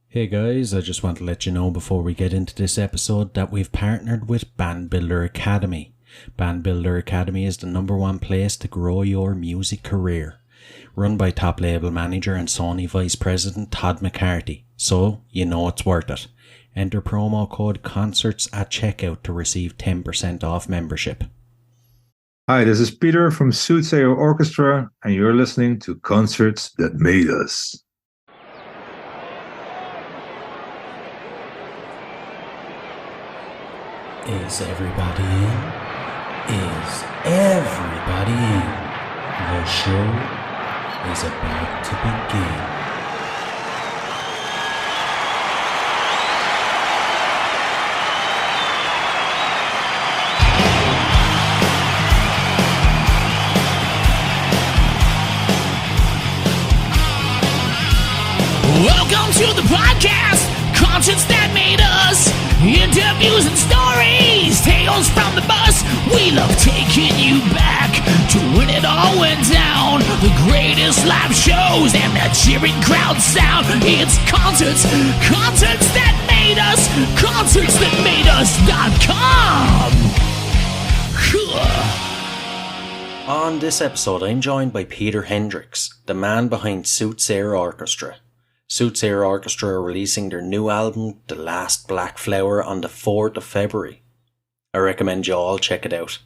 Hey guys, I just want to let you know before we get into this episode that we've partnered with Band Builder Academy. Band Builder Academy is the #1 place to grow your music career. Run by top label manager and Sony Vice President Todd McCarthy, so you know it's worth it. Enter promo code CONCERTS at checkout to receive 10% off membership. Hi, this is Pieter from Soothsayer Orchestra, and you're listening to Concerts That Made Us. Is everybody in? Is everybody in? The show is about to begin. Welcome to the podcast, Concerts That Made Us. Interviews and stories, tales from the bus. We love taking you back to when it all went down. The greatest live shows and that cheering crowd sound. It's concerts, concerts that made us, concertsthatmadeus.com. On this episode, I'm joined by Pieter Hendriks, the man behind Soothsayer Orchestra. Soothsayer Orchestra are releasing their new album, The Last Black Flower, on the 4th of February. I recommend you all check it out.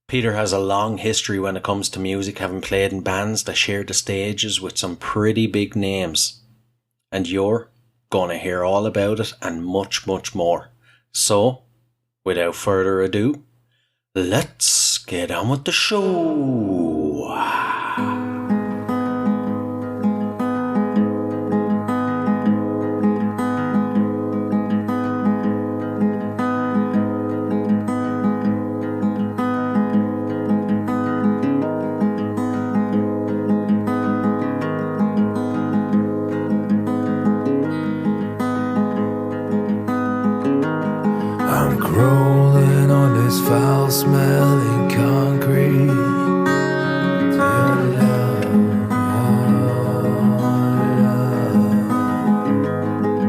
Pieter has a long history when it comes to music, having played in bands that share the stages with some pretty big names. And you're going to hear all about it and much, much more. So, without further ado, let's get on with the show. Rolling on this foul-smelling concrete.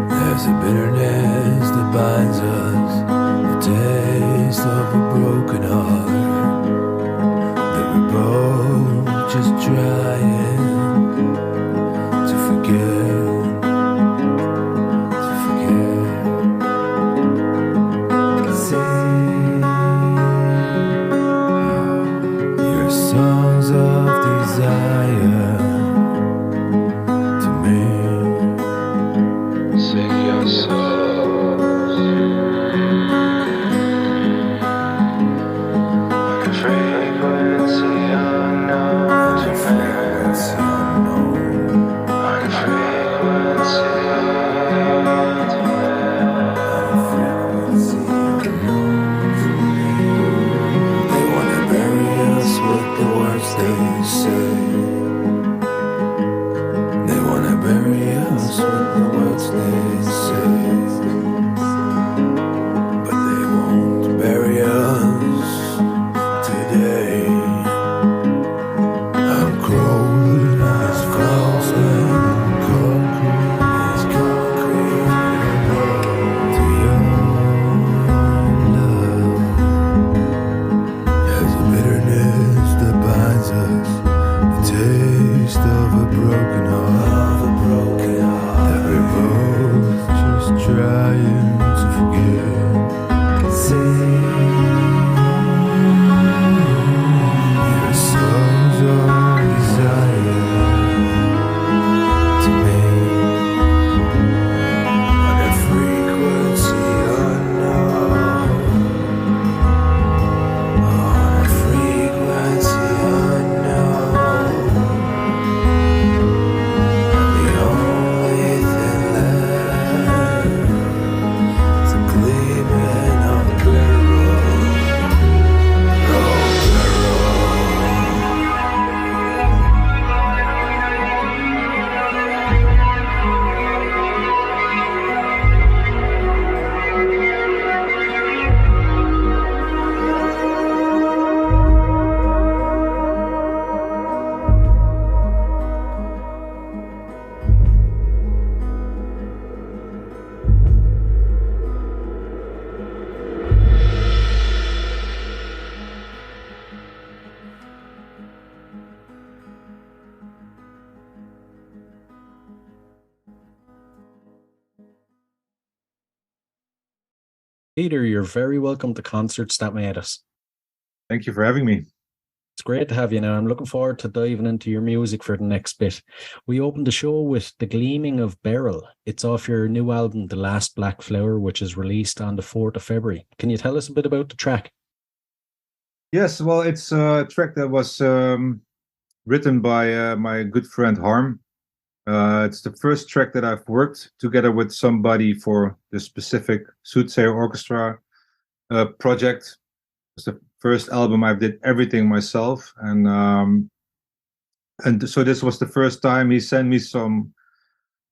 There's a bitterness that binds us, the taste of a broken heart, that we're both just trying to forget. Songs of desire to me. Sing your songs like a frequency unknown to man. Like a frequency unknown to man. They wanna bury us with the words they say. They wanna bury us with the words they say. But they won't bury us today. I'm crawling as close and concrete as Peter, you're very welcome to Concerts That Made Us. Thank you for having me. It's great to have you now. I'm looking forward to diving into your music for the next bit. We opened the show with The Gleaming of Beryl. It's off your new album, The Last Black Flower, which is released on the 4th of February. Can you tell us a bit about the track? Yes, well, it's a track that was written by my good friend Harm. It's the first track that I've worked together with somebody for the specific Soothsayer Orchestra project. It's the first album I did everything myself, and so this was the first time he sent me some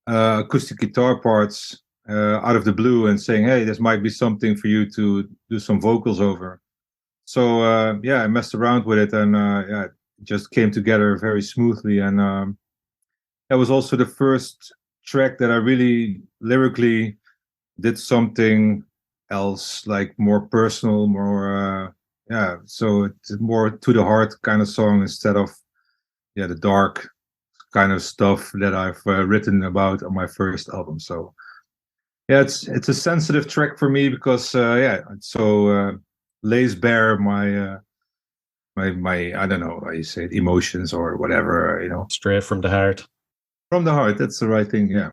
acoustic guitar parts out of the blue and saying, "Hey, this might be something for you to do some vocals over." So I messed around with it, and it just came together very smoothly. And that was also the first track that I really lyrically did something else, like more personal, more so it's more to the heart kind of song instead of the dark kind of stuff that I've written about on my first album. So it's a sensitive track for me because it so lays bare my I don't know how you say it, emotions or whatever, Straight from the heart. From the heart, that's the right thing, yeah.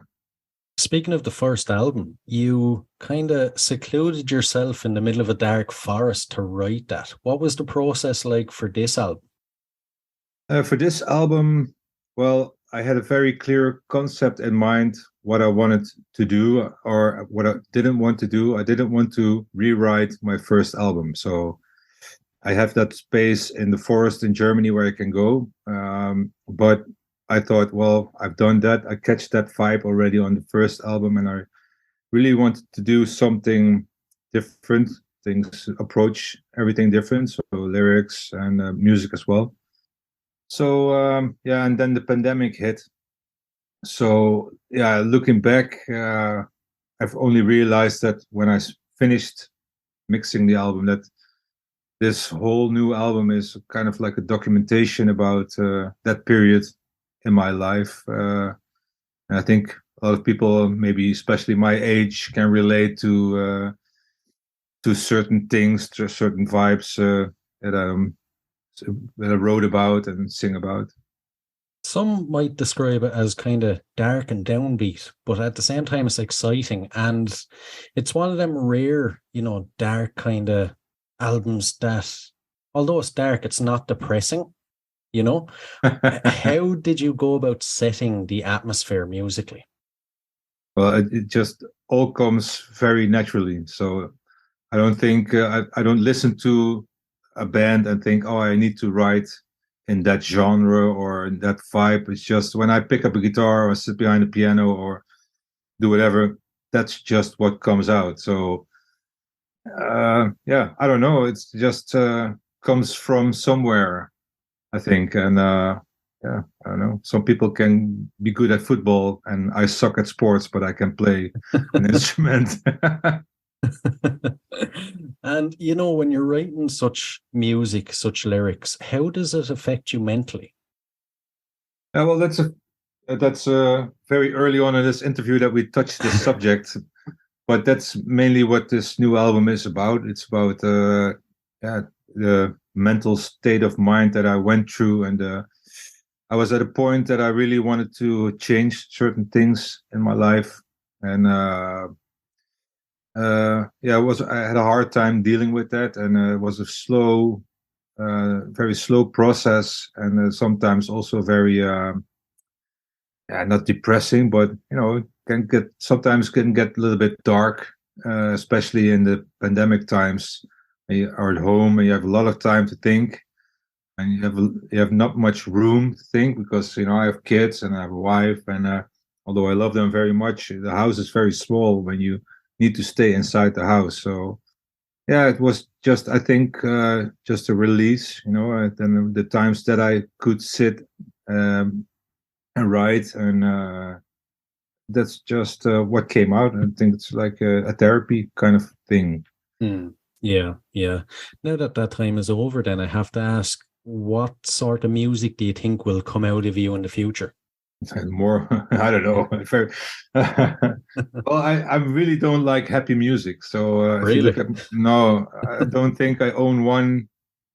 Speaking of the first album, you kind of secluded yourself in the middle of a dark forest to write that. What was the process like for this album? For this album, well, I had a very clear concept in mind, what I wanted to do or what I didn't want to do. I didn't want to rewrite my first album. So I have that space in the forest in Germany where I can go. But I thought, well, I've done that. I catch that vibe already on the first album, and I really wanted to do something different, approach everything different. So lyrics and music as well. So and then the pandemic hit. So looking back, I've only realized that when I finished mixing the album, that this whole new album is kind of like a documentation about that period in my life. And I think a lot of people, maybe especially my age, can relate to certain things, to certain vibes that I wrote about and sing about. Some might describe it as kind of dark and downbeat, but at the same time it's exciting, and it's one of them rare, dark kind of albums that, although it's dark, it's not depressing. How did you go about setting the atmosphere musically? Well, it just all comes very naturally. So I don't think I don't listen to a band and think, oh, I need to write in that genre or in that vibe. It's just when I pick up a guitar or sit behind a piano or do whatever, that's just what comes out. So I don't know. It's just comes from somewhere, I think. And I don't know. Some people can be good at football and I suck at sports, but I can play an instrument. And when you're writing such music, such lyrics, how does it affect you mentally? Well, that's very early on in this interview that we touched this subject, but that's mainly what this new album is about. It's about the mental state of mind that I went through, and I was at a point that I really wanted to change certain things in my life, and I had a hard time dealing with that, and it was a slow, very slow process, and sometimes also very not depressing, but sometimes can get a little bit dark, especially in the pandemic times. You are at home and you have a lot of time to think, and you have not much room to think because I have kids and I have a wife, and although I love them very much, the house is very small when you need to stay inside the house. So it was just, I think, just a release, and then the times that I could sit and write, and that's just what came out. I think it's like a therapy kind of thing. Yeah. Now that time is over, then I have to ask, what sort of music do you think will come out of you in the future? And more, I don't know. Well, I really don't like happy music. So if you look Really? at, no, I don't think I own one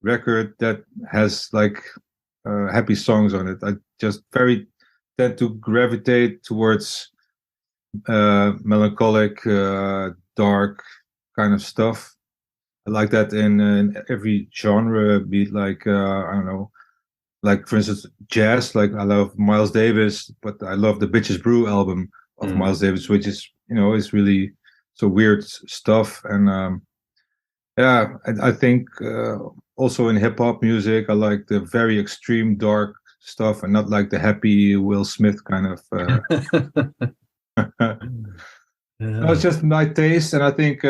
record that has like happy songs on it. I just very tend to gravitate towards melancholic, dark kind of stuff. I like that in every genre, be it like I don't know, like for instance jazz. Like I love Miles Davis, but I love the Bitches Brew album of Mm. Miles Davis, which is is really so weird stuff. And yeah, I think also in hip hop music, I like the very extreme dark stuff, and not like the happy Will Smith kind of. No, it's Yeah. just my taste, and I think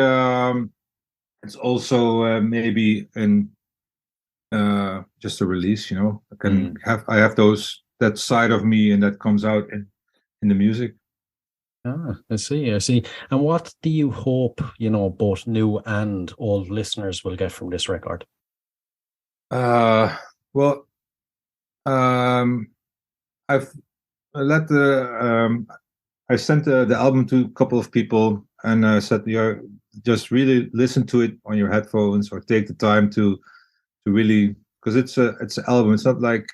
it's also maybe in just a release. Mm. I have those that side of me, and that comes out in the music. Ah, I see, I see. And what do you hope, both new and old listeners will get from this record? Well, um, I've let I sent the album to a couple of people and said, yeah, just really listen to it on your headphones or take the time to really, because it's an album. It's not like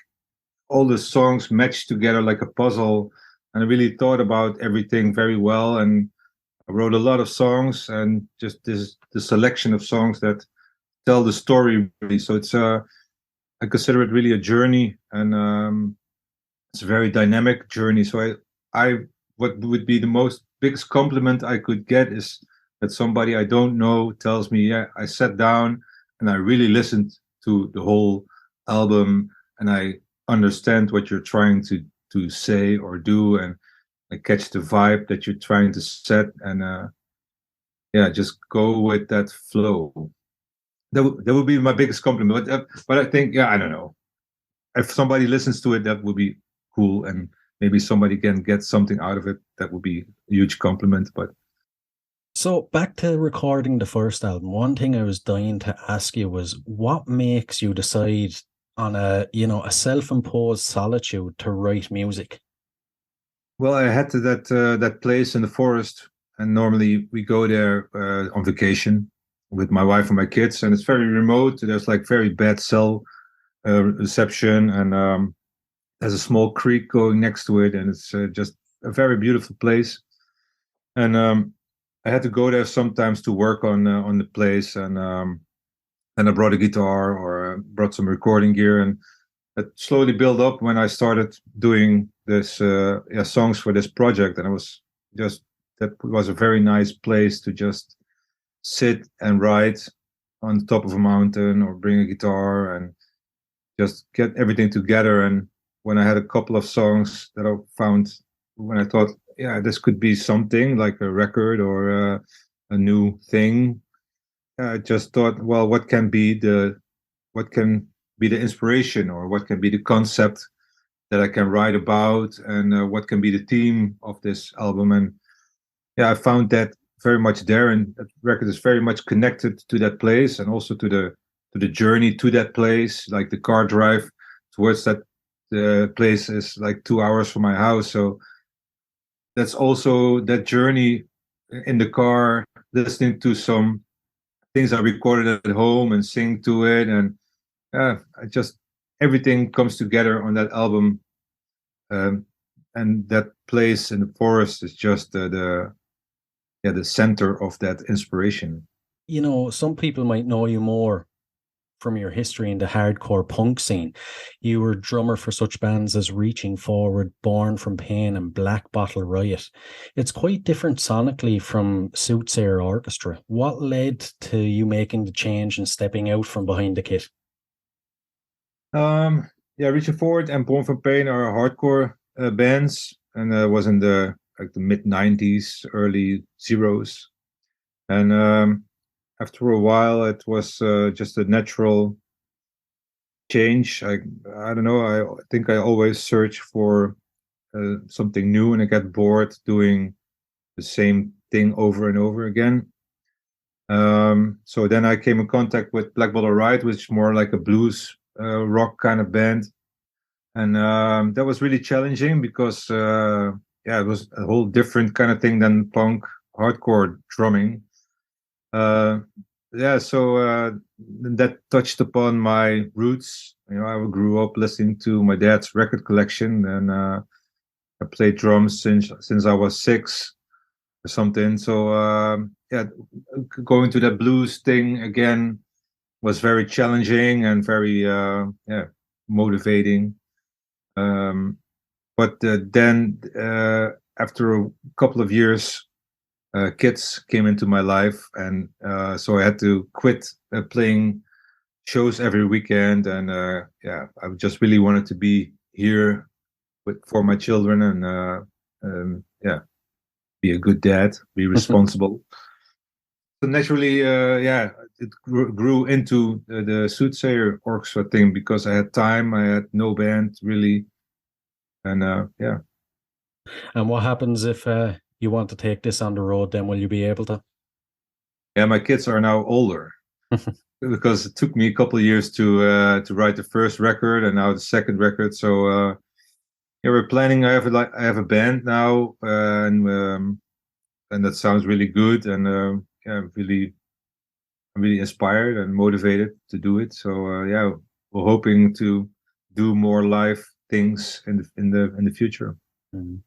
all the songs match together like a puzzle. And I really thought about everything very well, and I wrote a lot of songs, and just the selection of songs that tell the story really. So it's I consider it really a journey, and it's a very dynamic journey. So I what would be the most biggest compliment I could get is that somebody I don't know tells me, yeah, I sat down and I really listened to the whole album, and I understand what you're trying to say or do, and I catch the vibe that you're trying to set, and yeah, just go with that flow. That would be my biggest compliment. But I think, yeah, I don't know. If somebody listens to it, that would be cool, and maybe somebody can get something out of it. That would be a huge compliment. But So back to recording the first album, one thing I was dying to ask you was what makes you decide on a self-imposed solitude to write music? well, I had to that place in the forest, and normally we go there on vacation with my wife and my kids, and it's very remote. There's like very bad cell reception, and there's a small creek going next to it, and it's just a very beautiful place. And I had to go there sometimes to work on the place, and I brought a guitar or brought some recording gear, and it slowly built up when I started doing this songs for this project, and it was just that was a very nice place to just sit and write on the top of a mountain or bring a guitar and just get everything together. And when I had a couple of songs that I found, when I thought, yeah, this could be something like a record or a new thing, I just thought, well, what can be the inspiration, or what can be the concept that I can write about, and what can be the theme of this album. And yeah, I found that very much there, and that record is very much connected to that place, and also to the journey to that place. Like the car drive towards that place is like 2 hours from my house, so that's also that journey in the car, listening to some things I recorded at home and sing to it, and I just everything comes together on that album, and that place in the forest is just the center of that inspiration. Some people might know you more from your history in the hardcore punk scene. You were drummer for such bands as Reaching Forward, Born from Pain, and Black Bottle Riot. It's quite different sonically from Soothsayer Orchestra. What led to you making the change and stepping out from behind the kit? Yeah, Reaching Forward and Born from Pain are hardcore bands, and was in the mid '90s, early zeros, and after a while, it was just a natural change. I don't know. I think I always search for something new, and I get bored doing the same thing over and over again. So then I came in contact with Black Bottle Riot, which is more like a blues rock kind of band, and that was really challenging because it was a whole different kind of thing than punk hardcore drumming. So that touched upon my roots. I grew up listening to my dad's record collection, and I played drums since I was 6 or something. So going to that blues thing again was very challenging and very motivating. But then after a couple of years, kids came into my life, and so I had to quit playing shows every weekend. And I just really wanted to be here for my children, and be a good dad, be responsible. So naturally, it grew into the Soothsayer Orchestra thing because I had time. I had no band really, and And what happens if you want to take this on the road? Then will you be able to? Yeah, my kids are now older because it took me a couple of years to write the first record and now the second record. So we're planning. I have a band now, and that sounds really good. And I'm really inspired and motivated to do it. So we're hoping to do more live things in the future. Mm.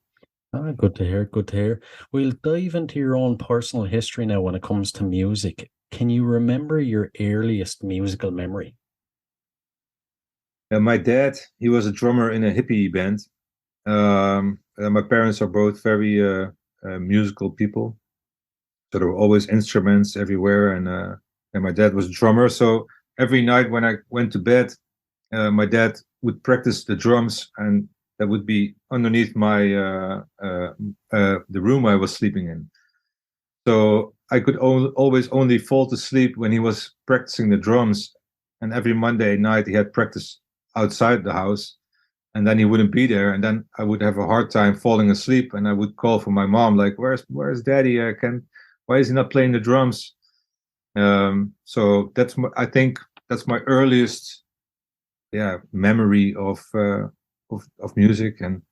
Good to hear. Good to hear. We'll dive into your own personal history now when it comes to music. Can you remember your earliest musical memory? My dad, he was a drummer in a hippie band. My parents are both very musical people. So there were always instruments everywhere, and my dad was a drummer. So every night when I went to bed, my dad would practice the drums, and that would be underneath my the room I was sleeping in. So I could always only fall to sleep when he was practicing the drums. And every Monday night he had practice outside the house, and then he wouldn't be there, and then I would have a hard time falling asleep, and I would call for my mom, like, "Where's Daddy? Why is he not playing the drums?" So I think that's my earliest, memory of music. And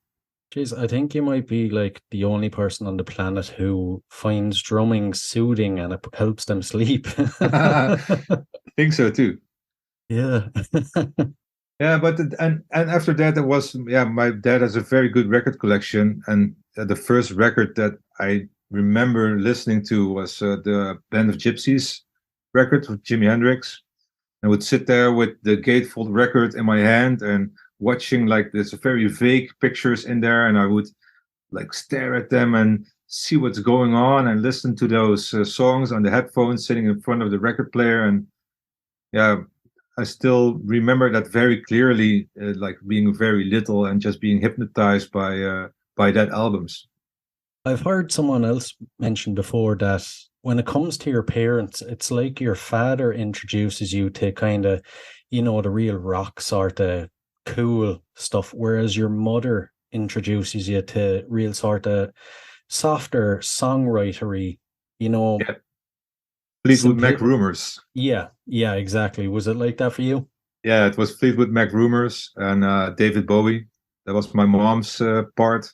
Jeez, I think you might be like the only person on the planet who finds drumming soothing and it helps them sleep. I think so too. Yeah. Yeah, but and after that, it was my dad has a very good record collection, and the first record that I remember listening to was the Band of Gypsies record with Jimi Hendrix. I would sit there with the gatefold record in my hand and watching, like, there's very vague pictures in there, and I would like stare at them and see what's going on and listen to those songs on the headphones sitting in front of the record player. And I still remember that very clearly, like being very little and just being hypnotized by that albums. I've heard someone else mention before that when it comes to your parents, it's like your father introduces you to kind of, the real rock sort of cool stuff, whereas your mother introduces you to real sort of softer songwritery, Fleetwood Mac rumors. Yeah, exactly. Was it like that for you? Yeah, it was Fleetwood Mac rumors and David Bowie. That was my mom's part.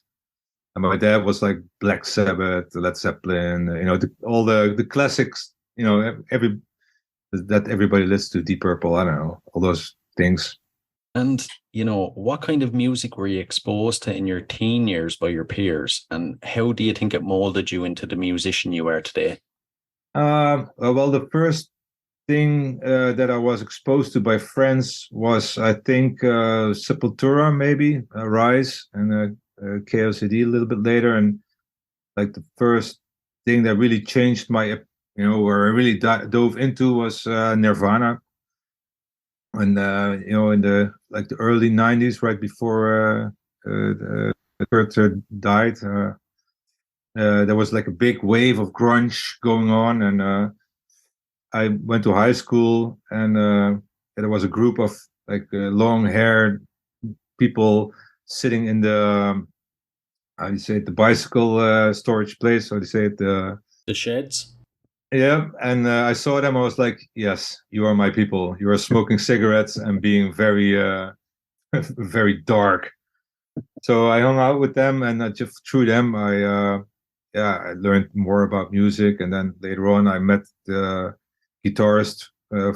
And my dad was like Black Sabbath, Led Zeppelin, all the classics, that everybody listens to, Deep Purple, I don't know, all those things. And, what kind of music were you exposed to in your teen years by your peers? And how do you think it molded you into the musician you are today? Well, the first thing that I was exposed to by friends was, I think, Sepultura, maybe, Rise, and KOCD a little bit later. And like the first thing that really changed my, where I really dove into was Nirvana. And in the early 90s, right before Kurt died, there was like a big wave of grunge going on, and I went to high school, and there was a group of like long-haired people sitting in the how do you say it, the bicycle storage place, or do you say it, the sheds? Yeah, and I saw them. I was like, yes, you are my people. You are smoking cigarettes and being very very dark. So I hung out with them, and just through them, I learned more about music. And then later on, I met the guitarist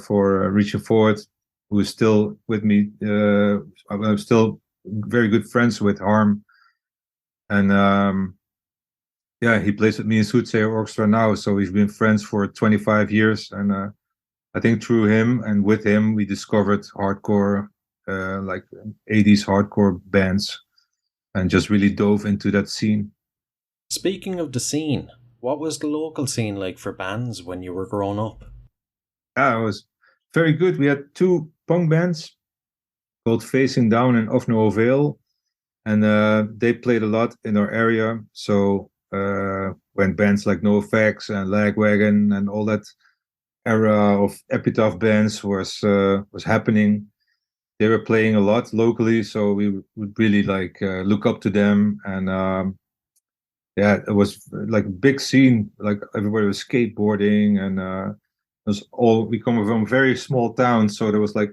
for Reaching Forward, who is still with me. I'm still very good friends with Harm, and he plays with me in Soothsayer Orchestra now. So we've been friends for 25 years, and I think through him and with him, we discovered hardcore, like 80s hardcore bands, and just really dove into that scene. Speaking of the scene, what was the local scene like for bands when you were growing up? It was very good. We had 2 punk bands called Facing Down and Of No Avail, and they played a lot in our area. So when bands like NoFX and Lagwagon and all that era of epitaph bands was happening, they were playing a lot locally. So we would really like look up to them, and it was like a big scene. Like everybody was skateboarding, and we come from a very small town, so there was like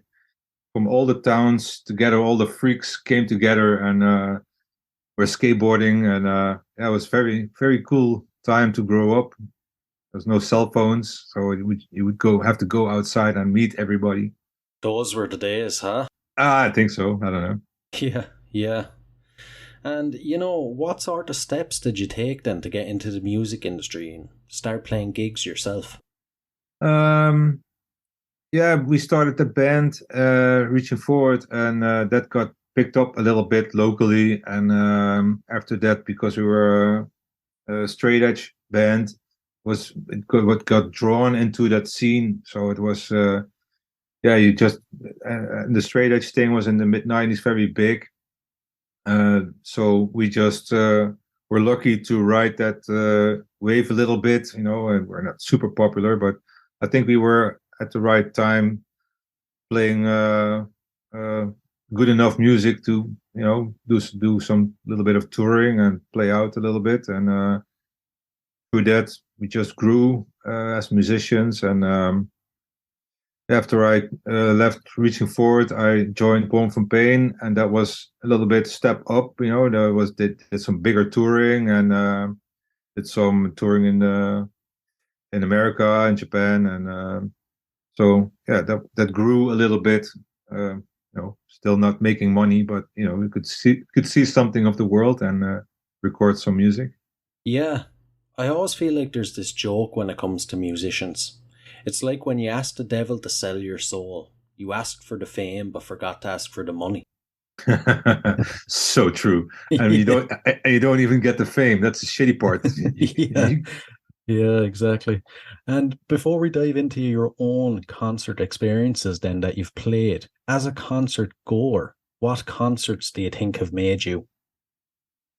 from all the towns together, all the freaks came together and were skateboarding, and it was very, very cool time to grow up. There's no cell phones, so you would have to go outside and meet everybody. Those were the days, huh? I think so. I don't know. Yeah. And, what sort of steps did you take then to get into the music industry and start playing gigs yourself? We started the band Reaching Forward, and that got picked up a little bit locally. And after that, because we were a straight edge band, what got drawn into that scene. So it was, you just the straight edge thing was in the mid-90s very big. So we just were lucky to ride that wave a little bit, and we're not super popular, but I think we were at the right time playing good enough music to, do some little bit of touring and play out a little bit. And through that, we just grew as musicians. And after I left Reaching Forward, I joined Born from Pain, and that was a little bit step up. Did some bigger touring, and did some touring in America and Japan, and so that grew a little bit. Still not making money, but we could see something of the world and record some music. Yeah, I always feel like there's this joke when it comes to musicians. It's like when you ask the devil to sell your soul. You asked for the fame, but forgot to ask for the money. So true. I mean, you don't even get the fame. That's the shitty part. Yeah, exactly. And before we dive into your own concert experiences then that you've played, as a concert goer, what concerts do you think have made you?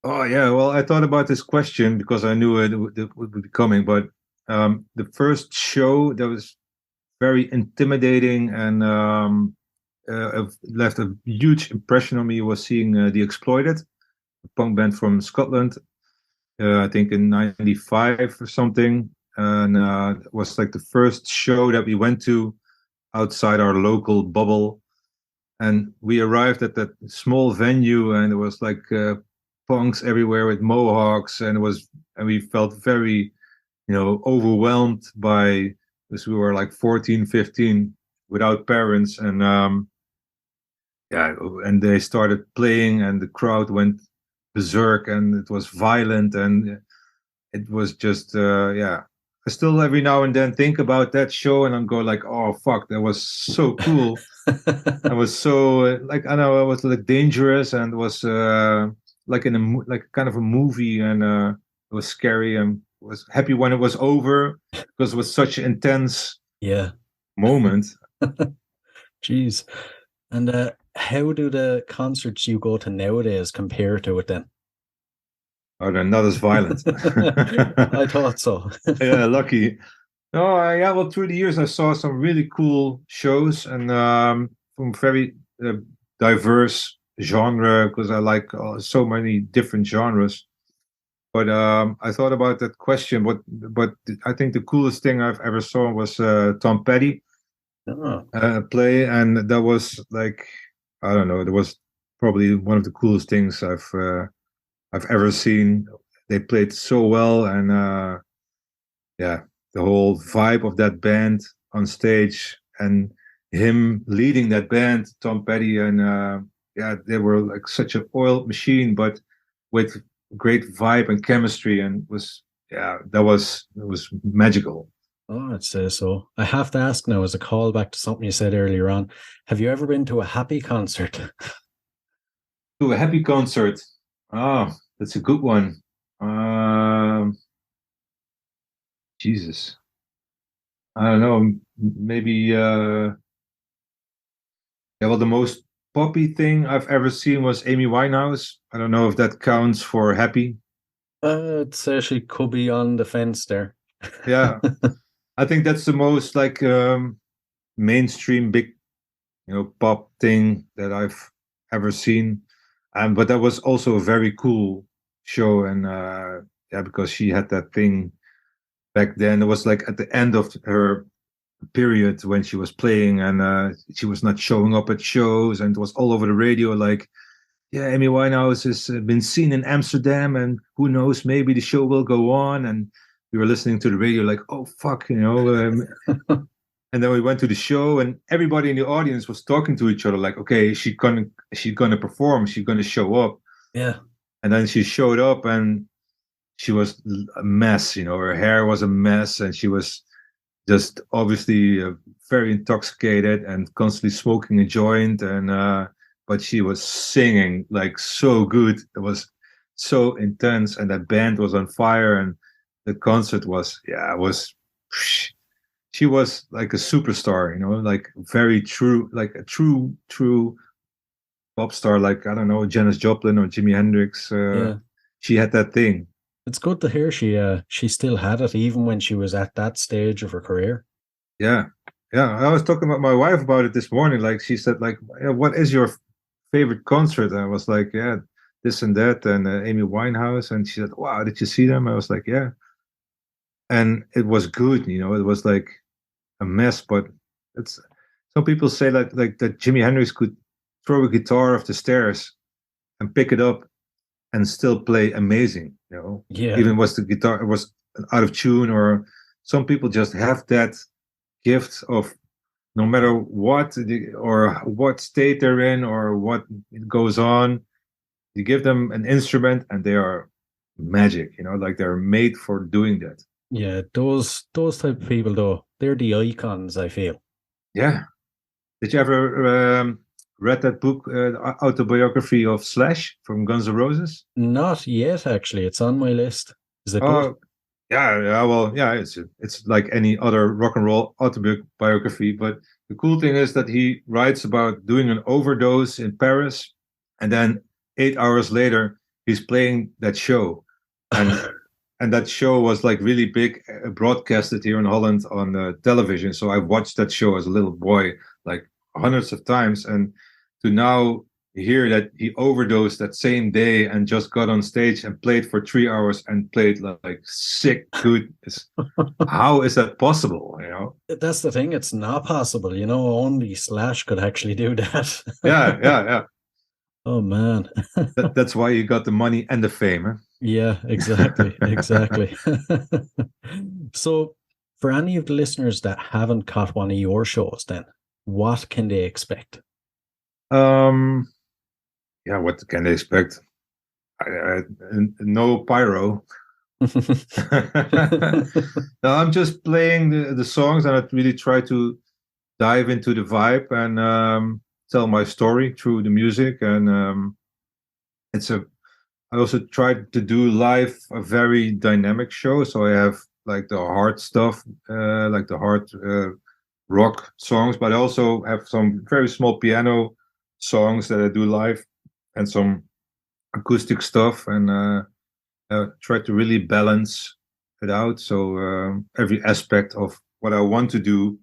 Oh, yeah. Well, I thought about this question because I knew it would be coming. But the first show that was very intimidating and left a huge impression on me was seeing The Exploited, a punk band from Scotland. I think in 95 or something. And it was like the first show that we went to outside our local bubble. And we arrived at that small venue, and there was like punks everywhere with mohawks, and we felt very, overwhelmed by this. We were like 14, 15 without parents, and and they started playing, and the crowd went berserk, and it was violent, and it was just I still every now and then think about that show, and I'm going like, oh fuck, that was so cool. I was so I know it was like dangerous, and it was like in like kind of a movie, and it was scary, and was happy when it was over because it was such an intense moment. Jeez. And how do the concerts you go to nowadays compare to it then? Oh, they're not as violent. I thought so. Yeah, lucky. Oh, well, through the years, I saw some really cool shows, and from very diverse genre, because I like so many different genres. But I thought about that question. But I think the coolest thing I've ever saw was Tom Petty play, and that was like, I don't know, there was probably one of the coolest things I've ever seen. They played so well, and yeah, the whole vibe of that band on stage, and him leading that band, Tom Petty, and yeah, they were like such an oiled machine, but with great vibe and chemistry, and was it was magical. Oh, I'd say so. I have to ask now, as a callback to something you said earlier on, have you ever been to a Happy concert? To a Happy concert. Oh, that's a good one. Jesus. I don't know. Maybe yeah, well, the most poppy thing I've ever seen was Amy Winehouse. I don't know if that counts for Happy. I'd say she could be on the fence there. Yeah. I think that's the most like mainstream big, pop thing that I've ever seen. But that was also a very cool show, and yeah, because she had that thing back then. It was like at the end of her period when she was playing, and she was not showing up at shows, and it was all over the radio like, yeah, Amy Winehouse has been seen in Amsterdam, and who knows, maybe the show will go on. And we were listening to the radio like, oh fuck, and then we went to the show, and everybody in the audience was talking to each other like, okay, she's gonna perform, she's gonna show up. Yeah. And then she showed up, and she was a mess. Her hair was a mess, and she was just obviously very intoxicated and constantly smoking a joint. And but she was singing like so good. It was so intense, and that band was on fire, and the concert was, she was like a superstar, like very true, like a true pop star, like, I don't know, Janis Joplin or Jimi Hendrix. Yeah. She had that thing. It's good to hear she still had it even when she was at that stage of her career. Yeah. I was talking about my wife about it this morning. Like, she said, like, what is your favorite concert? And I was like, yeah, this and that, and Amy Winehouse. And she said, wow, did you see them? I was like, yeah. And it was good, it was like a mess, but it's, some people say that Jimi Hendrix could throw a guitar off the stairs and pick it up and still play amazing, Yeah. Even was the guitar was out of tune, or some people just have that gift of, no matter what or what state they're in or what goes on, you give them an instrument and they are magic, like they're made for doing that. Yeah, those type of people though, they're the icons, I feel. Yeah. Did you ever read that book, autobiography of Slash from Guns N' Roses? Not yet, actually. It's on my list. Is it good? Oh, yeah. Well, yeah, it's like any other rock and roll autobiography. But the cool thing is that he writes about doing an overdose in Paris, and then 8 hours later he's playing that show, and that show was like really big, broadcasted here in Holland on television. So I watched that show as a little boy like hundreds of times, and to now hear that he overdosed that same day and just got on stage and played for 3 hours and played like sick good. How is that possible? That's the thing. It's not possible. Only Slash could actually do that. Yeah. Oh man. That's why you got the money and the fame. Huh? Yeah, exactly. So for any of the listeners that haven't caught one of your shows, then what can they expect? Yeah, what can they expect? No pyro. No, I'm just playing the songs, and I really try to dive into the vibe and tell my story through the music. And I also tried to do live a very dynamic show, so I have like the hard stuff, like the hard rock songs, but I also have some very small piano songs that I do live, and some acoustic stuff, and try to really balance it out, so every aspect of what I want to do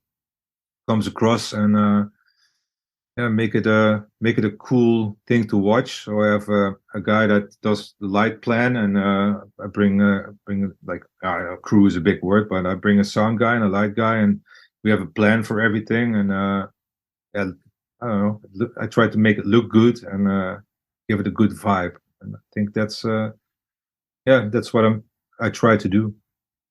comes across, and make it a cool thing to watch. So I have a guy that does the light plan, and I bring like a crew is a big word, but I bring a sound guy and a light guy, and we have a plan for everything. And I don't know. I try to make it look good and give it a good vibe. And I think that's that's what I try to do.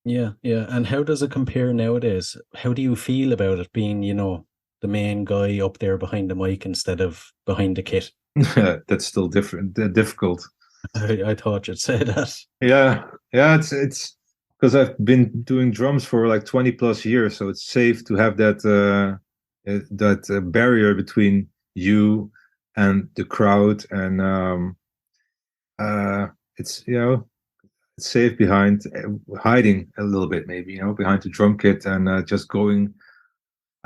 Yeah, yeah. And how does it compare nowadays? How do you feel about it being, the main guy up there behind the mic instead of behind the kit? That's still difficult. I thought you'd say that. Yeah, it's because I've been doing drums for like 20 plus years, so it's safe to have that barrier between you and the crowd, and it's it's safe behind hiding a little bit, maybe behind the drum kit, and just going.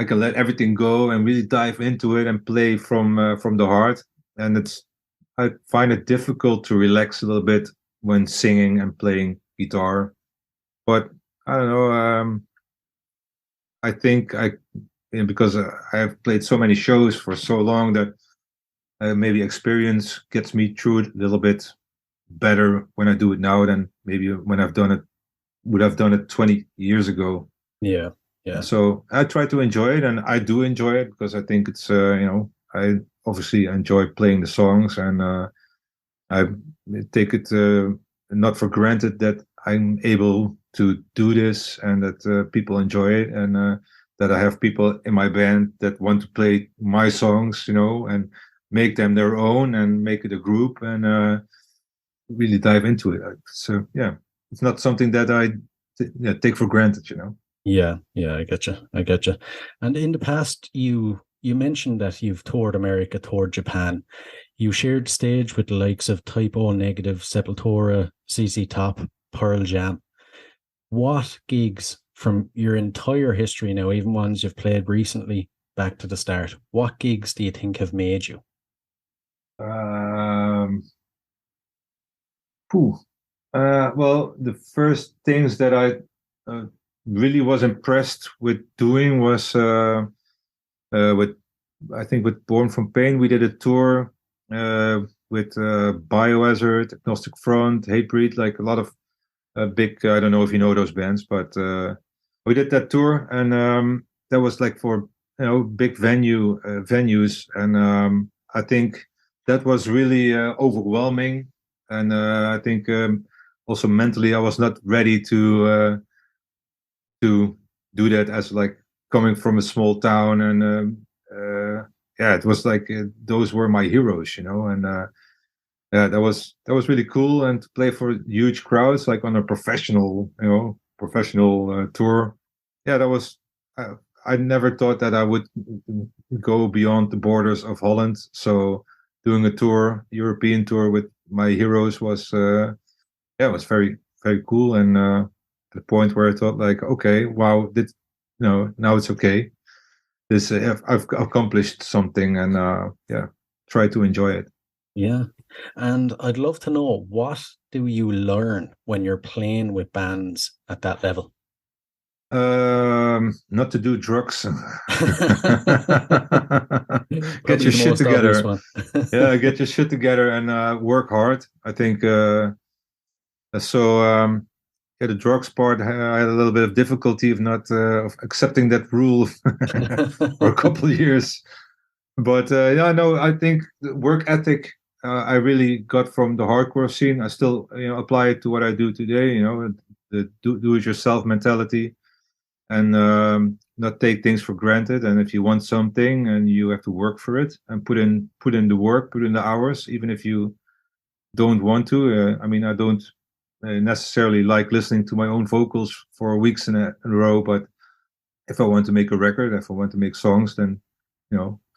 I can let everything go and really dive into it and play from the heart, and I find it difficult to relax a little bit when singing and playing guitar, but I don't know. I think because I have played so many shows for so long that maybe experience gets me through it a little bit better when I do it now than maybe when would have done it 20 years ago. Yeah, yeah. So I try to enjoy it, and I do enjoy it because I think it's I obviously enjoy playing the songs, and I take it not for granted that I'm able to do this and that people enjoy it, and that I have people in my band that want to play my songs, and make them their own and make it a group and really dive into it. So yeah, it's not something that I take for granted, Yeah, I get you. And in the past, you mentioned that you've toured America, toured Japan. You shared stage with the likes of Type O Negative, Sepultura, ZZ Top, Pearl Jam. What gigs from your entire history now, even ones you've played recently, back to the start, what gigs do you think have made you? Well, the first things that I really was impressed with doing was with Born from Pain. We did a tour with Biohazard, Agnostic Front, Hatebreed, like a lot of big. I don't know if you know those bands, but we did that tour, and that was like for big venues, and I think that was really overwhelming, and I think also mentally I was not ready to do that as like coming from a small town, and it was like those were my heroes, and that was really cool, and to play for huge crowds like on a professional tour. That was I never thought that I would go beyond the borders of Holland, so doing a European tour with my heroes was was very, very cool, and the point where I thought like, okay, wow, now it's okay. This I've accomplished something, and try to enjoy it. Yeah, and I'd love to know, what do you learn when you're playing with bands at that level? Not to do drugs. Get your shit together. Get your shit together and work hard. I think so. The drugs part, I had a little bit of difficulty of accepting that rule for a couple of years. But I think the work ethic I really got from the hardcore scene. I still apply it to what I do today. The do-it-yourself mentality, and not take things for granted. And if you want something, and you have to work for it, and put in the work, put in the hours, even if you don't want to. I don't necessarily like listening to my own vocals for weeks in a row, but if I want to make a record, if I want to make songs, then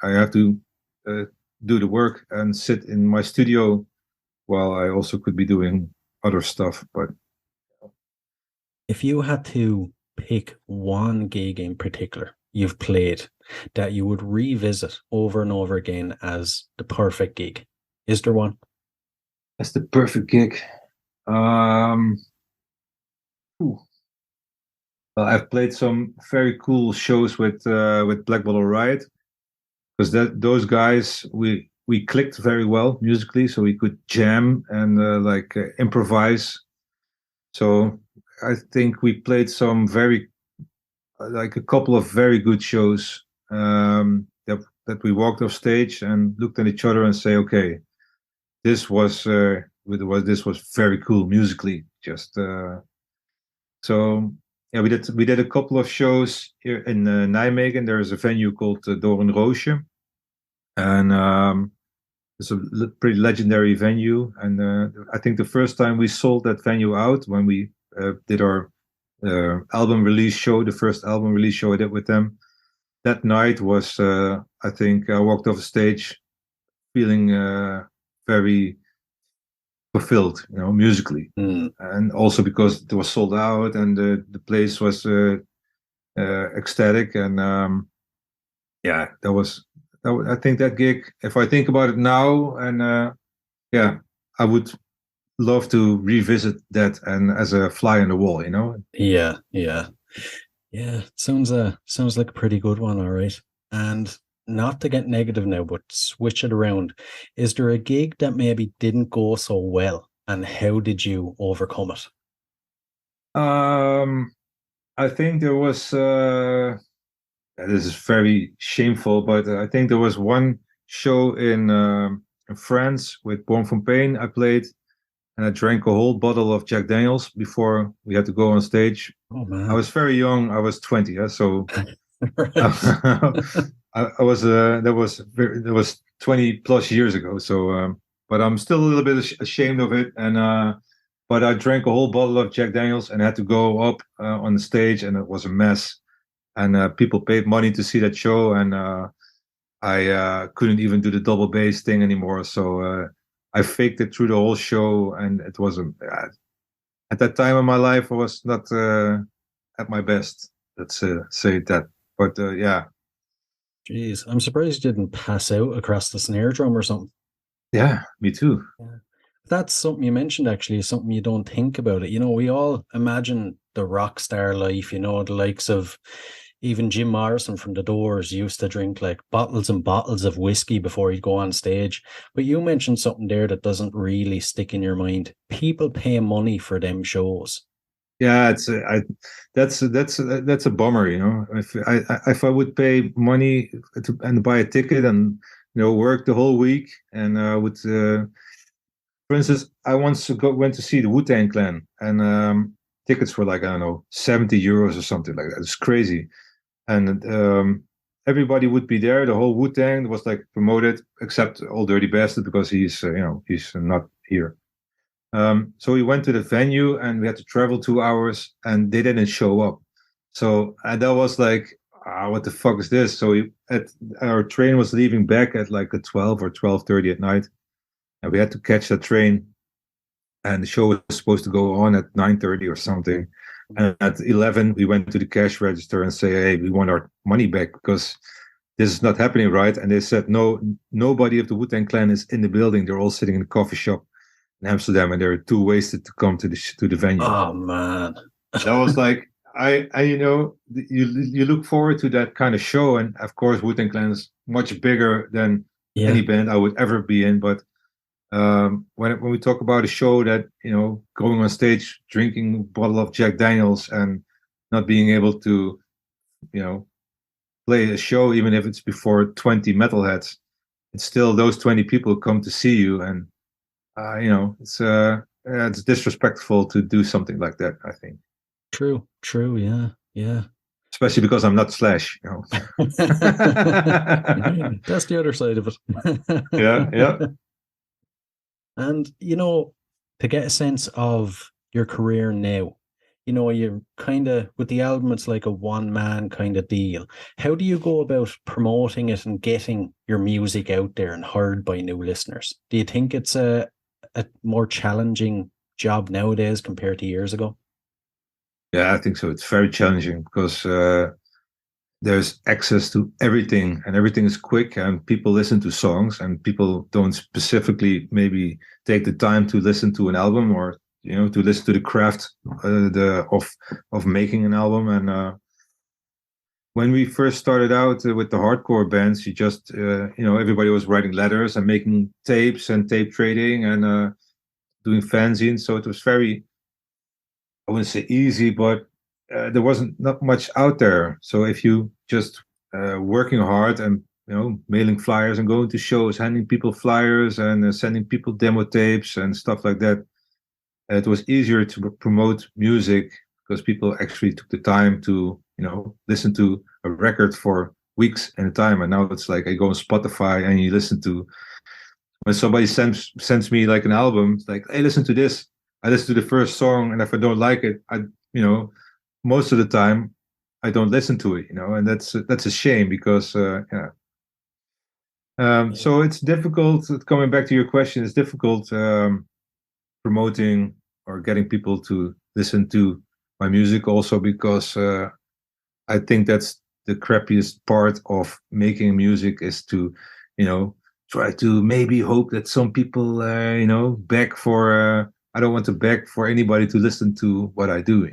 I have to do the work and sit in my studio while I also could be doing other stuff. But if you had to pick one gig in particular you've played that you would revisit over and over again as the perfect gig, is there one? That's the perfect gig. Well, I've played some very cool shows with Black Bottle Riot, because those guys we clicked very well musically, so we could jam and improvise. So I think we played some a couple of very good shows that that we walked off stage and looked at each other and say, okay, this was very cool musically. Just so yeah, we did a couple of shows here in Nijmegen. There is a venue called Doornroosje, and it's a pretty legendary venue. And I think the first time we sold that venue out when we did our album release show, the first album release show I did with them. That night was, I think, I walked off the stage feeling very fulfilled, musically, and also because it was sold out and the place was ecstatic, and yeah, I think that gig. If I think about it now, and yeah, I would love to revisit that and as a fly on the wall, Yeah. Sounds like a pretty good one. All right, and not to get negative now, but switch it around. Is there a gig that maybe didn't go so well, and how did you overcome it? I think there was. This is very shameful, but I think there was one show in France with Born from Pain I played, and I drank a whole bottle of Jack Daniels before we had to go on stage. Oh man, I was very young. I was 20, so Right. I was that was 20 plus years ago. So, but I'm still a little bit ashamed of it. And but I drank a whole bottle of Jack Daniels and had to go up on the stage, and it was a mess. And people paid money to see that show, and I couldn't even do the double bass thing anymore. So I faked it through the whole show, and it wasn't. At that time in my life, I was not at my best. Let's say that. But yeah. Jeez, I'm surprised you didn't pass out across the snare drum or something. Yeah, me too. Yeah. That's something you mentioned, actually, is something you don't think about it. We all imagine the rock star life, the likes of even Jim Morrison from The Doors used to drink like bottles and bottles of whiskey before he'd go on stage. But you mentioned something there that doesn't really stick in your mind. People pay money for them shows. Yeah, that's a bummer, If I would pay money and buy a ticket and work the whole week, and would for instance, I once went to see the Wu-Tang Clan, and tickets were like, I don't know, 70 euros or something like that. It's crazy. And everybody would be there. The whole Wu-Tang was like promoted, except Old Dirty Bastard, because he's not here. So we went to the venue, and we had to travel 2 hours, and they didn't show up. So and that was like, what the fuck is this? So our train was leaving back at like 12 or 12:30 at night, and we had to catch that train, and the show was supposed to go on at 9:30 or something. And at 11, we went to the cash register and say, hey, we want our money back because this is not happening, right? And they said, no, nobody of the Wu-Tang Clan is in the building. They're all sitting in the coffee shop in Amsterdam, and they're too wasted to come to the venue. Oh man, that was like, I you look forward to that kind of show, and of course Wu-Tang Clan is much bigger than any band I would ever be in, but when we talk about a show that going on stage drinking a bottle of Jack Daniels and not being able to play a show, even if it's before 20 metalheads, it's still those 20 people come to see you, and it's disrespectful to do something like that, I think. True, yeah. Especially because I'm not Slash, That's the other side of it. Yeah. And, to get a sense of your career now, you're kind of, with the album, it's like a one-man kind of deal. How do you go about promoting it and getting your music out there and heard by new listeners? Do you think it's a more challenging job nowadays compared to years ago? Yeah, I think so. It's very challenging because there's access to everything, and everything is quick, and people listen to songs, and people don't specifically maybe take the time to listen to an album, or to listen to the craft of making an album. And when we first started out with the hardcore bands, you just everybody was writing letters and making tapes and tape trading and doing fanzines, so it was very, I wouldn't say easy, but there wasn't not much out there. So if you just working hard and mailing flyers and going to shows, handing people flyers and sending people demo tapes and stuff like that. It was easier to promote music because people actually took the time to, listen to a record for weeks at a time. And now it's like I go on Spotify and you listen to, when somebody sends me like an album, it's like, hey, listen to this. I listen to the first song, and if I don't like it, most of the time I don't listen to it, and that's a shame because so it's difficult. Coming back to your question, it's difficult promoting or getting people to listen to my music, also because I think that's the crappiest part of making music, is to try to maybe hope that some people beg for. I don't want to beg for anybody to listen to what I do.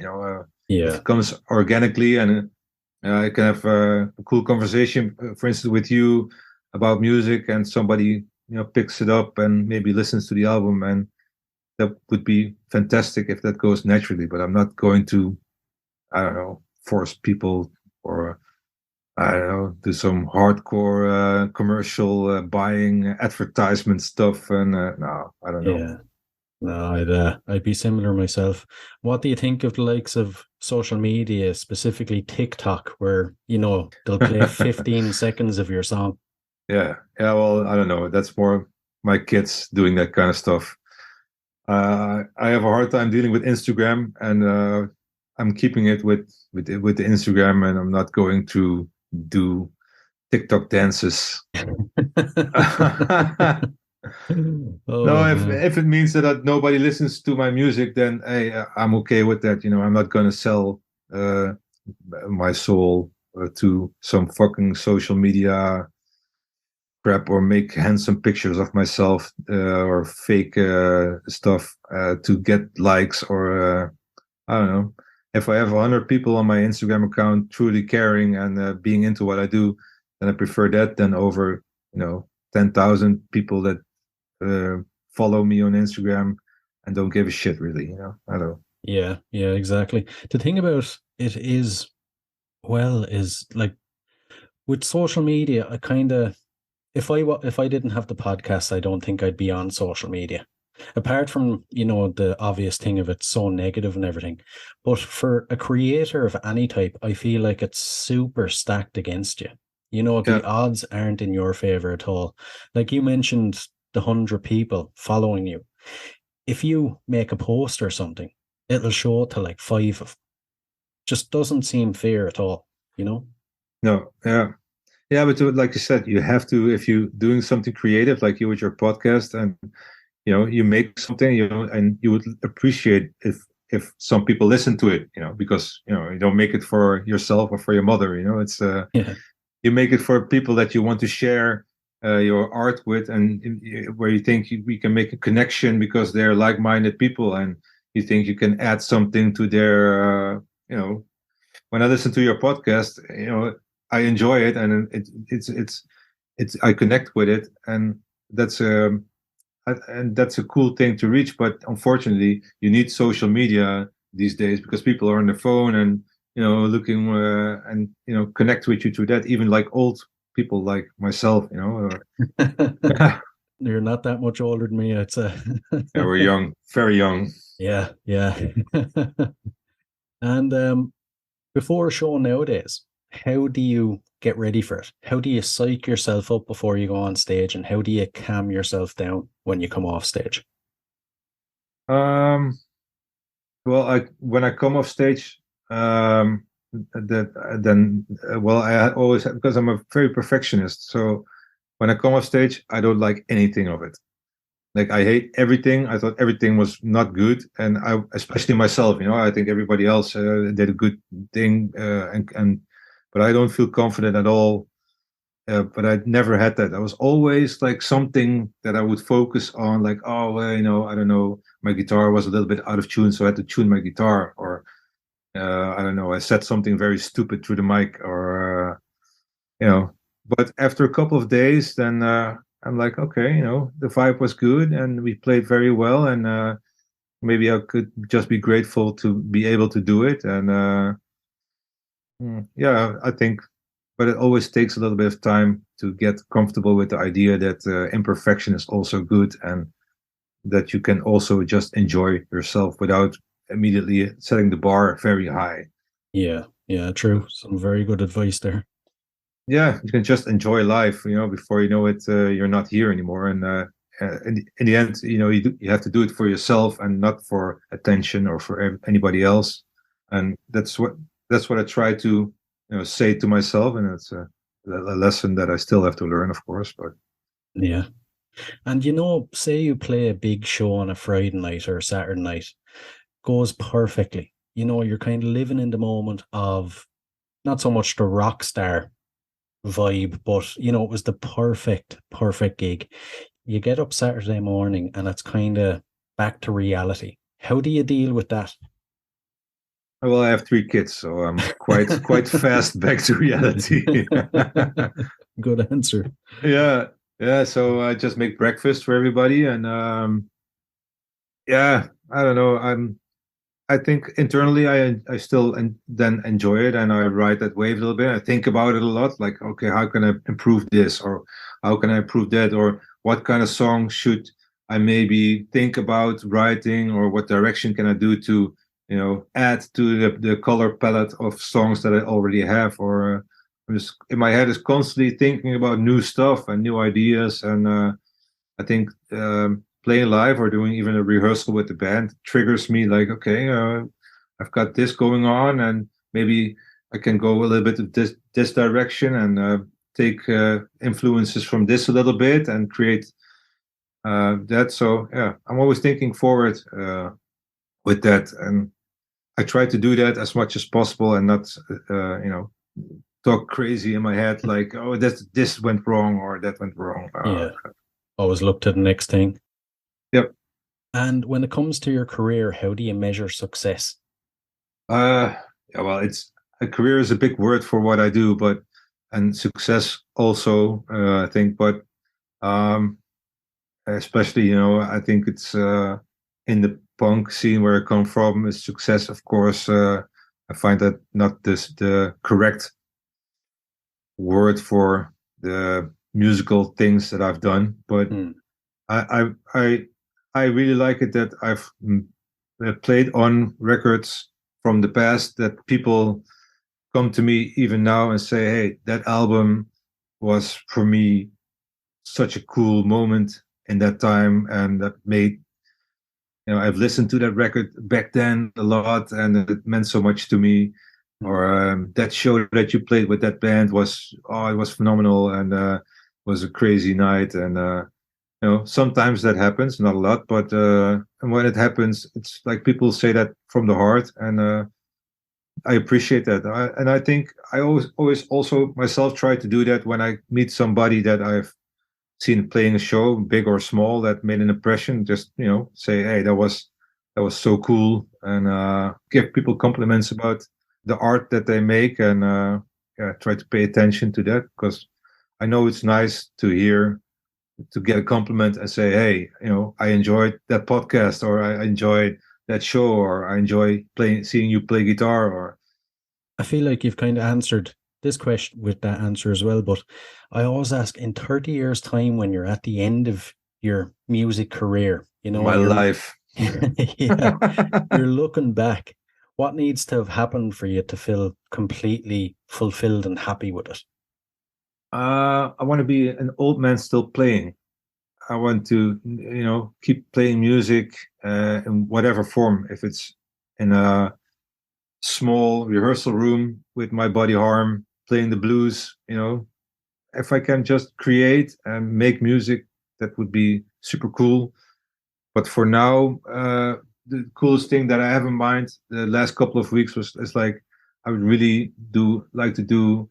If it comes organically, and I can have a cool conversation, for instance, with you about music, and somebody picks it up and maybe listens to the album, and that would be fantastic if that goes naturally. But I'm not going to, I don't know, force people, or I don't know, do some hardcore commercial buying advertisement stuff. And no, I don't know. Yeah. No, I'd be similar myself. What do you think of the likes of social media, specifically TikTok, where they'll play 15 seconds of your song? Yeah. Well, I don't know. That's more my kids doing that kind of stuff. I have a hard time dealing with Instagram, and I'm keeping it with the Instagram, and I'm not going to do TikTok dances. No, if it means that nobody listens to my music, then hey, I'm okay with that. I'm not going to sell my soul to some fucking social media crap, or make handsome pictures of myself or fake stuff to get likes, or I don't know. If I have 100 people on my Instagram account truly caring and being into what I do, then I prefer that than over 10,000 people that follow me on Instagram and don't give a shit, really. I don't know. Yeah, exactly. The thing about it is like with social media, I kind of, if I didn't have the podcast, I don't think I'd be on social media. Apart from the obvious thing of it's so negative and everything, but for a creator of any type, I feel like it's super stacked against you. The odds aren't in your favor at all. Like you mentioned, the 100 people following you. If you make a post or something, it'll show to like 5 of them. Just doesn't seem fair at all. No, yeah, but like you said, you have to, if you're doing something creative, like you with your podcast, and you make something, and you would appreciate if some people listen to it, because you don't make it for yourself or for your mother. It's you make it for people that you want to share your art with, and where you think we can make a connection because they're like-minded people, and you think you can add something to their when I listen to your podcast, I enjoy it, and it's I connect with it, and that's a cool thing to reach. But unfortunately, you need social media these days because people are on their phone and looking and connect with you through that. Even like old people like myself, You're not that much older than me. It's yeah, we're young, very young. Yeah. And before a show nowadays, how do you get ready for it? How do you psych yourself up before you go on stage, and how do you calm yourself down when you come off stage? Well, when I come off stage, I always, because I'm a very perfectionist. So when I come off stage, I don't like anything of it. Like I hate everything. I thought everything was not good, and especially myself. I think everybody else did a good thing, but I don't feel confident at all. But I never had that. I was always like something that I would focus on, like, I don't know, my guitar was a little bit out of tune, so I had to tune my guitar, or I don't know, I said something very stupid through the mic, or But after a couple of days, then I'm like, okay, the vibe was good, and we played very well, and maybe I could just be grateful to be able to do it, and I think but it always takes a little bit of time to get comfortable with the idea that imperfection is also good, and that you can also just enjoy yourself without immediately setting the bar very high. Yeah, true. Some very good advice there. Yeah, you can just enjoy life, before you know it, you're not here anymore. And in the end, you have to do it for yourself and not for attention or for anybody else. And that's what I try to say to myself, and it's a lesson that I still have to learn, of course. But yeah, and say you play a big show on a Friday night or a Saturday night, goes perfectly. You're kind of living in the moment of not so much the rock star vibe, but it was the perfect gig. You get up Saturday morning and it's kind of back to reality. How do you deal with that? Well, I have 3 kids, so I'm quite fast back to reality. Good answer. Yeah. So I just make breakfast for everybody, and I don't know. I think internally I still then enjoy it, and I ride that wave a little bit. I think about it a lot, like, okay, how can I improve this, or how can I improve that, or what kind of song should I maybe think about writing, or what direction can I do to add to the color palette of songs that I already have, or I'm just in my head is constantly thinking about new stuff and new ideas, and I think playing live or doing even a rehearsal with the band triggers me, like, okay, I've got this going on, and maybe I can go a little bit of this direction, and take influences from this a little bit and create that. So yeah, I'm always thinking forward with that, and I try to do that as much as possible, and not talk crazy in my head, like, oh, this went wrong or that went wrong. Yeah, always look to the next thing. Yep. And when it comes to your career, how do you measure success? Well, it's a career is a big word for what I do, and success also, I think, but especially, I think it's in the punk scene where I come from, is success, of course. I find that not the correct word for the musical things that I've done, but I really like it that I've played on records from the past, that people come to me even now and say, hey, that album was for me such a cool moment in that time, and that made, I've listened to that record back then a lot, and it meant so much to me. Or that show that you played with that band was it was phenomenal, and was a crazy night. And sometimes that happens, not a lot, but and when it happens, it's like people say that from the heart, and I appreciate that. And I think I always also myself try to do that when I meet somebody that I've seen playing a show, big or small, that made an impression. Just say, hey, that was so cool, and give people compliments about the art that they make, and try to pay attention to that, because I know it's nice to hear, to get a compliment and say, hey, I enjoyed that podcast, or I enjoyed that show, or I enjoy seeing you play guitar. Or I feel like you've kind of answered this question with that answer as well, but I always ask, in 30 years time, when you're at the end of your music career, my life, yeah, you're looking back, what needs to have happened for you to feel completely fulfilled and happy with it? I want to be an old man still playing. I want to, keep playing music in whatever form. If it's in a small rehearsal room with my buddy Harm playing the blues, if I can just create and make music, that would be super cool. But for now, the coolest thing that I have in mind the last couple of weeks is like, I would really like to do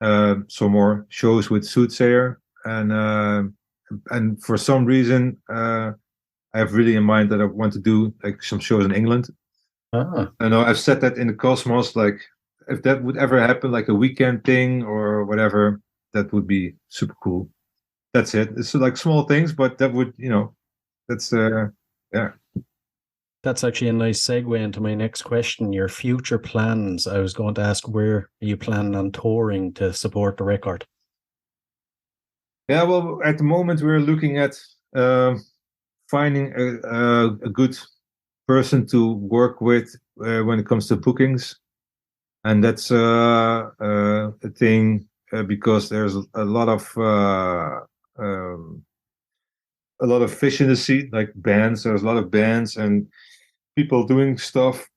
some more shows with Soothsayer, and for some reason I have really in mind that I want to do like some shows in England. I know I've said that in the cosmos, like if that would ever happen, like a weekend thing or whatever, that would be super cool. That's it. It's like small things, but that would, that's yeah. that's actually a nice segue into my next question. Your future plans. I was going to ask, where are you planning on touring to support the record? Yeah, well, at the moment we're looking at finding a good person to work with when it comes to bookings, and that's a thing because there's a lot of fish in the sea, like bands. There's a lot of bands and people doing stuff,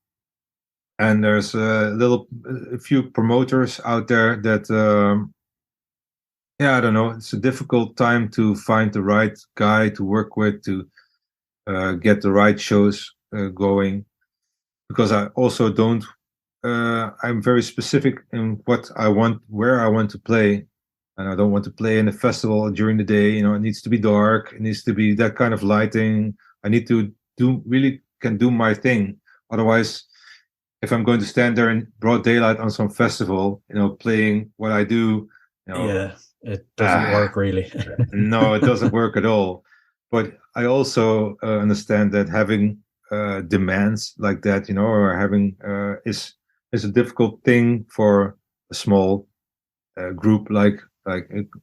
and there's a few promoters out there that yeah, I don't know. It's a difficult time to find the right guy to work with to get the right shows going, because I also don't. I'm very specific in what I want, where I want to play, and I don't want to play in a festival during the day. You know, it needs to be dark. It needs to be that kind of lighting. I need to can do my thing. Otherwise, if I'm going to stand there in broad daylight on some festival, you know, playing what I do, you know, Yeah, it doesn't work really. no, it doesn't work at all. But I also understand that having demands like that, you know, or having is a difficult thing for a small group like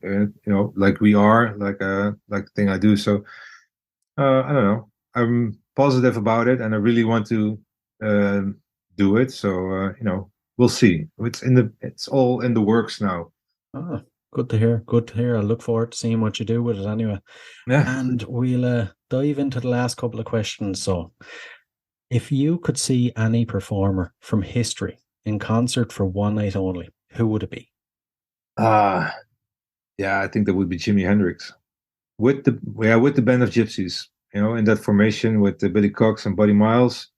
you know, like we are, like the thing I do. So I don't know. I'm positive about it, and I really want to do it. So you know, we'll see. It's all in the works now. Oh, good to hear. Good to hear. I look forward to seeing what you do with it anyway. Yeah. And we'll dive into the last couple of questions. So, if you could see any performer from history in concert for one night only, who would it be? Yeah, I think that would be Jimi Hendrix with the Band of Gypsies. You know, in that formation with Billy Cox and Buddy Miles.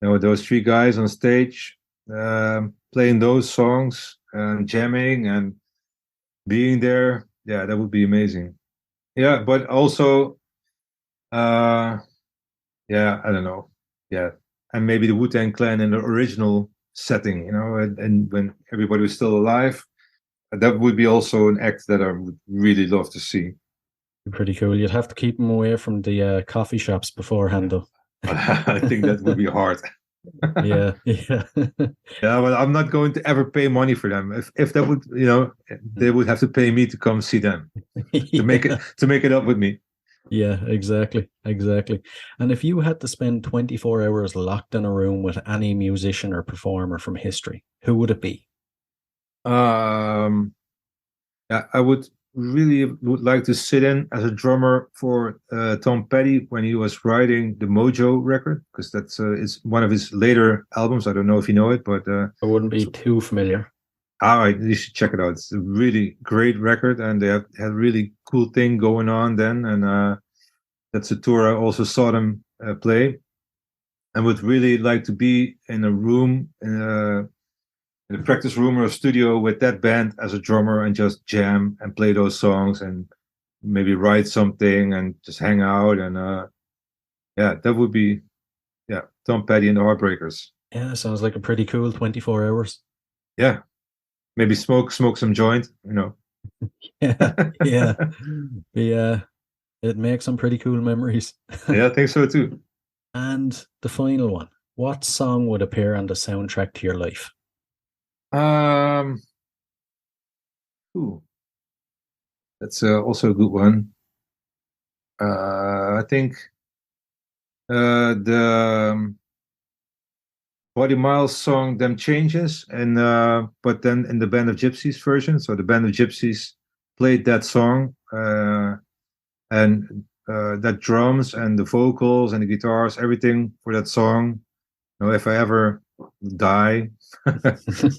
You know, those three guys on stage playing those songs and jamming and being there. Yeah, that would be amazing. Yeah, but also, yeah, I don't know. Yeah, and maybe the Wu-Tang Clan in the original setting, you know, and when everybody was still alive. That would be also an act that I would really love to see. Pretty cool. You'd have to keep them away from the coffee shops beforehand, though. I think that would be hard. Yeah. Yeah, well, I'm not going to ever pay money for them. If that would, you know, they would have to pay me to come see them to make it up with me. Yeah, exactly. And if you had to spend 24 hours locked in a room with any musician or performer from history, who would it be? Yeah, I would like to sit in as a drummer for Tom Petty when he was writing the Mojo record, because that's it's one of his later albums. I don't know if you know it, but I wouldn't be too familiar. You should check it out. It's a really great record, and they had a really cool thing going on then, and that's a tour I also saw them play. I would really like to be in a room in a practice room or a studio with that band as a drummer and just jam and play those songs and maybe write something and just hang out. And yeah, that would be, yeah, Tom Petty and the Heartbreakers. Yeah, sounds like a pretty cool 24 hours. Yeah. Maybe smoke some joint, you know. Yeah. It makes some pretty cool memories. Yeah, I think so too. And the final one, what song would appear on the soundtrack to your life? Ooh, that's also a good one. I think the Buddy Miles song "Them Changes," and but then in the Band of Gypsies version. So the Band of Gypsies played that song, and that drums and the vocals and the guitars, everything for that song. You know, if I ever die,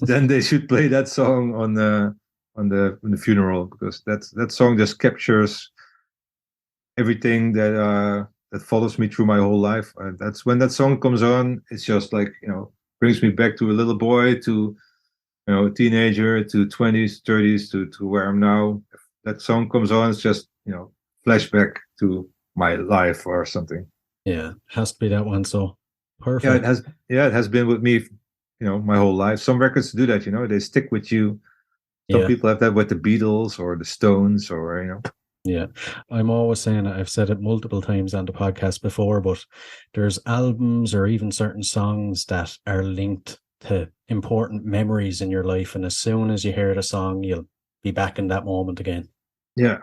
then they should play that song on the funeral, because that song just captures everything that follows me through my whole life. That's when that song comes on, it's just like, you know, brings me back to a little boy, to, you know, a teenager, to 20s, 30s, to where I'm now. If that song comes on, it's just, you know, flashback to my life or something. Yeah, it has to be that one. So perfect. Yeah, it has been with me, you know, my whole life. Some records do that, you know, they stick with you. Some people have that with the Beatles or the Stones, or, you know. Yeah, I'm always saying it. I've said it multiple times on the podcast before, but there's albums or even certain songs that are linked to important memories in your life, and as soon as you hear the song, you'll be back in that moment again. Yeah.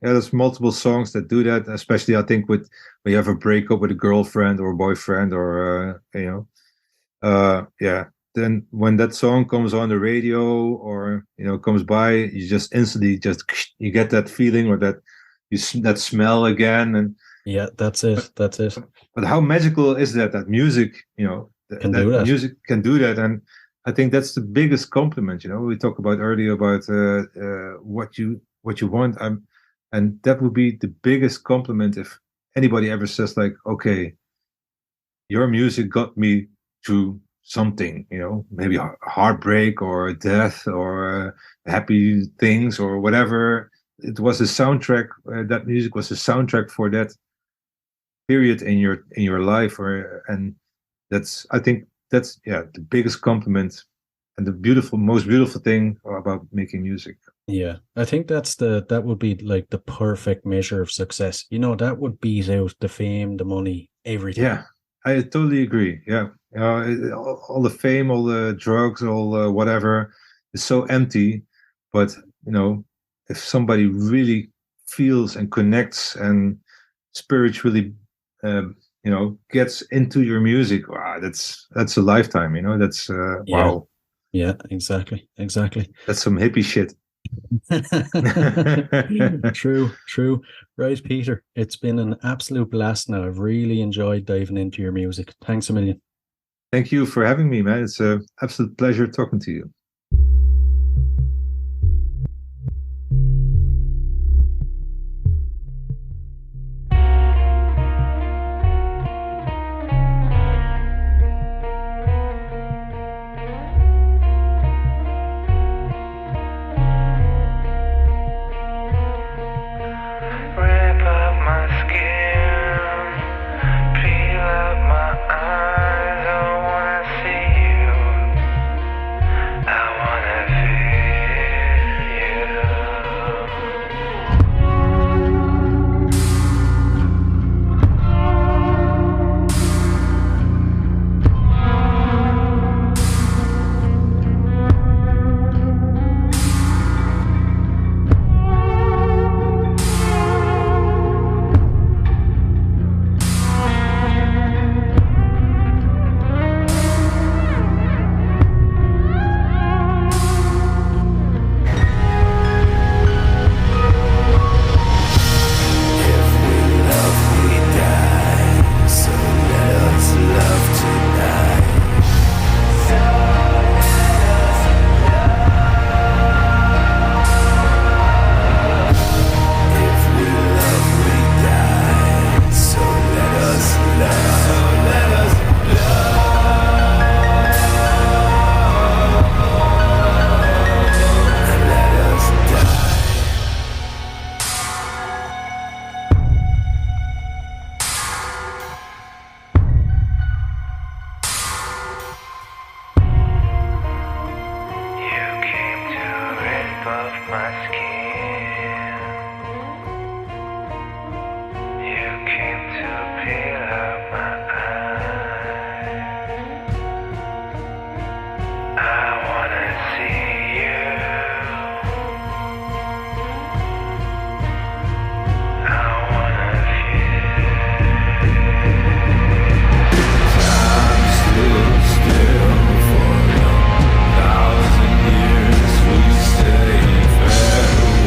There's multiple songs that do that, especially I think with when you have a breakup with a girlfriend or a boyfriend or then when that song comes on the radio or comes by, you just instantly you get that feeling or that that smell again. And yeah, that's it. But how magical is that music can do that. Music can do that. And I think that's the biggest compliment. We talked about earlier about what you want, and that would be the biggest compliment if anybody ever says like, okay, your music got me through something, maybe a heartbreak or a death or happy things or whatever. It was a soundtrack. That music was a soundtrack for that period in your life, and I think that's the biggest compliment and the most beautiful thing about making music. Yeah, I think that would be like the perfect measure of success. That would beat out the fame, the money, everything. Yeah, I totally agree. Yeah. All the fame, all the drugs, all whatever is so empty. But if somebody really feels and connects and spiritually, gets into your music, wow, that's a lifetime. That's wow. Yeah, exactly. That's some hippie shit. True. Right, Peter. It's been an absolute blast now. I've really enjoyed diving into your music. Thanks a million. Thank you for having me, man. It's an absolute pleasure talking to you. Stay fair.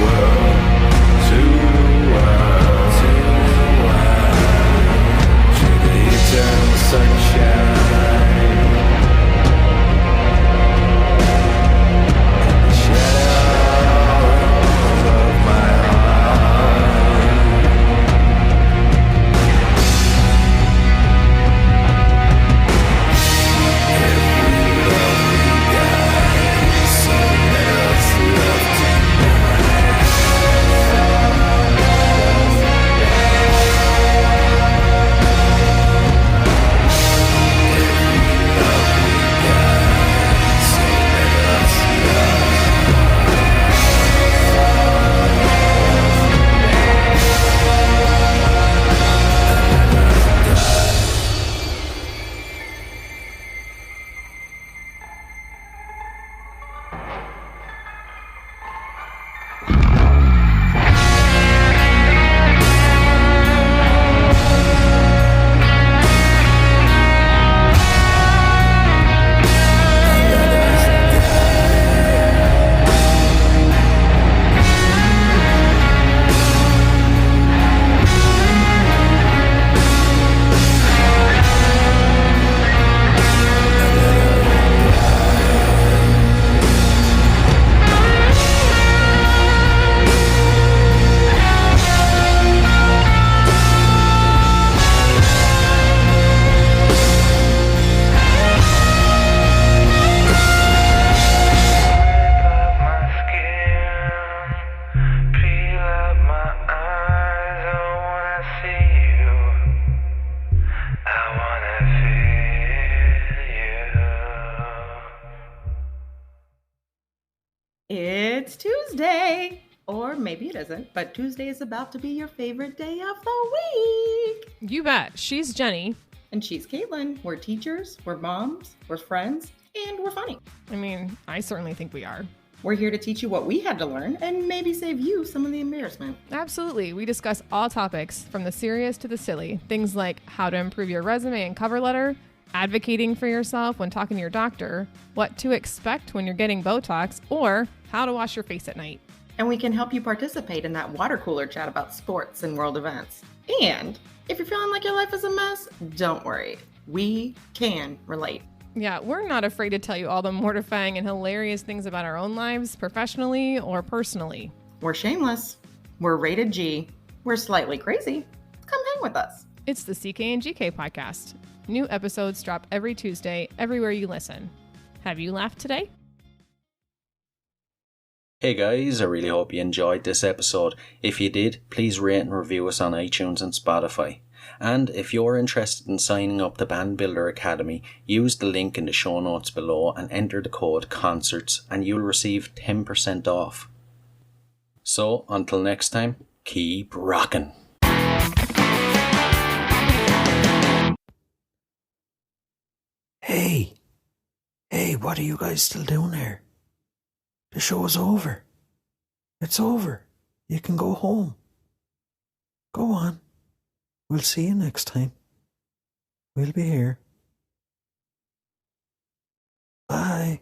It's Tuesday. Or maybe it isn't, but Tuesday is about to be your favorite day of the week. You bet. She's Jenny. And she's Caitlin. We're teachers, we're moms, we're friends, and we're funny. I mean, I certainly think we are. We're here to teach you what we had to learn and maybe save you some of the embarrassment. Absolutely. We discuss all topics from the serious to the silly. Things like how to improve your resume and cover letter, advocating for yourself when talking to your doctor, what to expect when you're getting Botox, or how to wash your face at night. And we can help you participate in that water cooler chat about sports and world events. And if you're feeling like your life is a mess, don't worry. We can relate. Yeah, we're not afraid to tell you all the mortifying and hilarious things about our own lives, professionally or personally. We're shameless. We're rated G. We're slightly crazy. Come hang with us. It's the CK and GK podcast. New episodes drop every Tuesday, everywhere you listen. Have you laughed today? Hey guys, I really hope you enjoyed this episode. If you did, please rate and review us on iTunes and Spotify. And if you're interested in signing up to Band Builder Academy, use the link in the show notes below and enter the code CONCERTS and you'll receive 10% off. So, until next time, keep rocking. Hey, what are you guys still doing here? The show is over. It's over. You can go home. Go on. We'll see you next time. We'll be here. Bye.